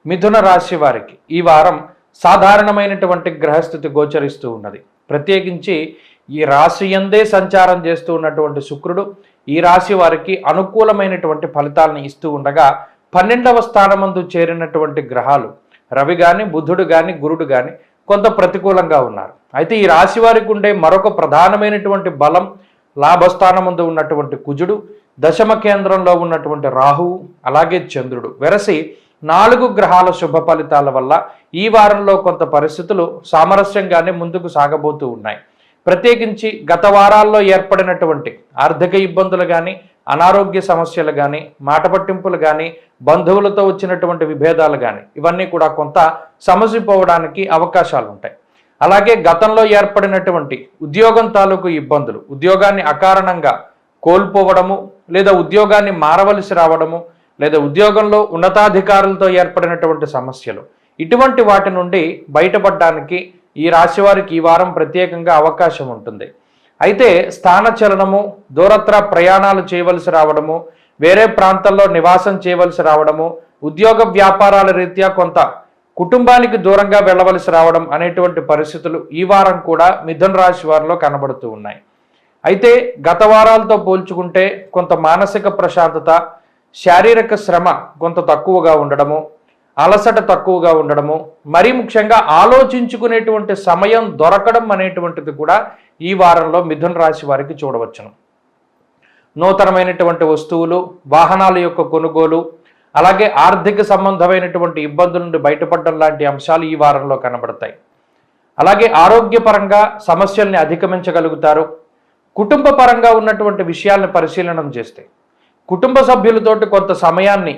మిథున రాశి వారికి ఈ వారం సాధారణమైనటువంటి గ్రహస్థితి గోచరిస్తూ ఉన్నది. ప్రత్యేకించి ఈ రాశి యందే సంచారం చేస్తూ ఉన్నటువంటి శుక్రుడు ఈ రాశి వారికి అనుకూలమైనటువంటి ఫలితాలను ఇస్తూ ఉండగా 12వ స్థానమందు చేరినటువంటి గ్రహాలు రవి కానీ బుధుడు కానీ గురుడు కానీ కొంత ప్రతికూలంగా ఉన్నారు. అయితే ఈ రాశి వారికి ఉండే మరొక ప్రధానమైనటువంటి బలం లాభస్థానమందు ఉన్నటువంటి కుజుడు, దశమ కేంద్రంలో ఉన్నటువంటి రాహువు, అలాగే చంద్రుడు వెరసి 4 గ్రహాల శుభ ఫలితాల వల్ల ఈ వారంలో కొంత పరిస్థితులు సామరస్యంగానే ముందుకు సాగబోతూ ఉన్నాయి. ప్రత్యేకించి గత వారాల్లో ఏర్పడినటువంటి ఆర్థిక ఇబ్బందులు కానీ, అనారోగ్య సమస్యలు కానీ, మాట పట్టింపులు కానీ, బంధువులతో వచ్చినటువంటి విభేదాలు కానీ ఇవన్నీ కూడా కొంత సమసిపోవడానికి అవకాశాలు ఉంటాయి. అలాగే గతంలో ఏర్పడినటువంటి ఉద్యోగం తాలూకు ఇబ్బందులు, ఉద్యోగాన్ని అకారణంగా కోల్పోవడము, లేదా ఉద్యోగాన్ని మారవలసి రావడము, లేదా ఉద్యోగంలో ఉన్నతాధికారులతో ఏర్పడినటువంటి సమస్యలు, ఇటువంటి వాటి నుండి బయటపడడానికి ఈ రాశి వారికి ఈ వారం ప్రత్యేకంగా అవకాశం ఉంటుంది. అయితే స్థానచలనము, దూరత్ర ప్రయాణాలు చేయవలసి రావడము, వేరే ప్రాంతాల్లో నివాసం చేయవలసి రావడము, ఉద్యోగ వ్యాపారాల రీత్యా కొంత కుటుంబానికి దూరంగా వెళ్ళవలసి రావడం అనేటువంటి పరిస్థితులు ఈ వారం కూడా మిథున రాశి వారిలో కనబడుతూ ఉన్నాయి. అయితే గత వారాలతో పోల్చుకుంటే కొంత మానసిక ప్రశాంతత, శారీరక శ్రమ కొంత తక్కువగా ఉండడము, అలసట తక్కువగా ఉండడము, మరీ ముఖ్యంగా ఆలోచించుకునేటువంటి సమయం దొరకడం అనేటువంటిది కూడా ఈ వారంలో మిథున రాశి వారికి చూడవచ్చును. నూతనమైనటువంటి వస్తువులు, వాహనాల యొక్క కొనుగోలు, అలాగే ఆర్థిక సంబంధమైనటువంటి ఇబ్బందుల నుండి బయటపడడం లాంటి అంశాలు ఈ వారంలో కనబడతాయి. అలాగే ఆరోగ్యపరంగా సమస్యల్ని అధిగమించగలుగుతారు. కుటుంబ పరంగా ఉన్నటువంటి విషయాలను పరిశీలనం చేస్తే కుటుంబ సభ్యులతోటి కొంత సమయాన్ని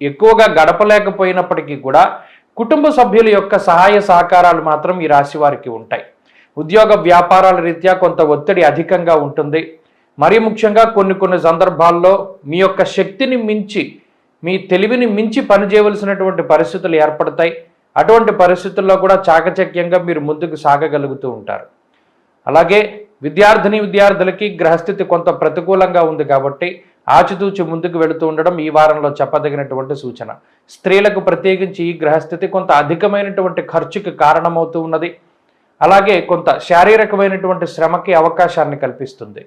ఎక్కువగా గడపలేకపోయినప్పటికీ కూడా కుటుంబ సభ్యుల యొక్క సహాయ సహకారాలు మాత్రం ఈ రాశి వారికి ఉంటాయి. ఉద్యోగ వ్యాపారాల రీత్యా కొంత ఒత్తిడి అధికంగా ఉంటుంది. మరీ ముఖ్యంగా కొన్ని సందర్భాల్లో మీ యొక్క శక్తిని మించి, మీ తెలివిని మించి పనిచేయవలసినటువంటి పరిస్థితులు ఏర్పడతాయి. అటువంటి పరిస్థితుల్లో కూడా చాకచక్యంగా మీరు ముందుకు సాగగలుగుతూ ఉంటారు. అలాగే విద్యార్థులకి గ్రహస్థితి కొంత ప్రతికూలంగా ఉంది కాబట్టి ఆచితూచి ముందుకు వెళుతూ ఉండడం ఈ వారంలో చెప్పదగినటువంటి సూచన. స్త్రీలకు ప్రత్యేకించి ఈ గ్రహస్థితి కొంత అధికమైనటువంటి ఖర్చుకి కారణమవుతూ ఉన్నది. అలాగే కొంత శారీరకమైనటువంటి శ్రమకి అవకాశాన్ని కల్పిస్తుంది.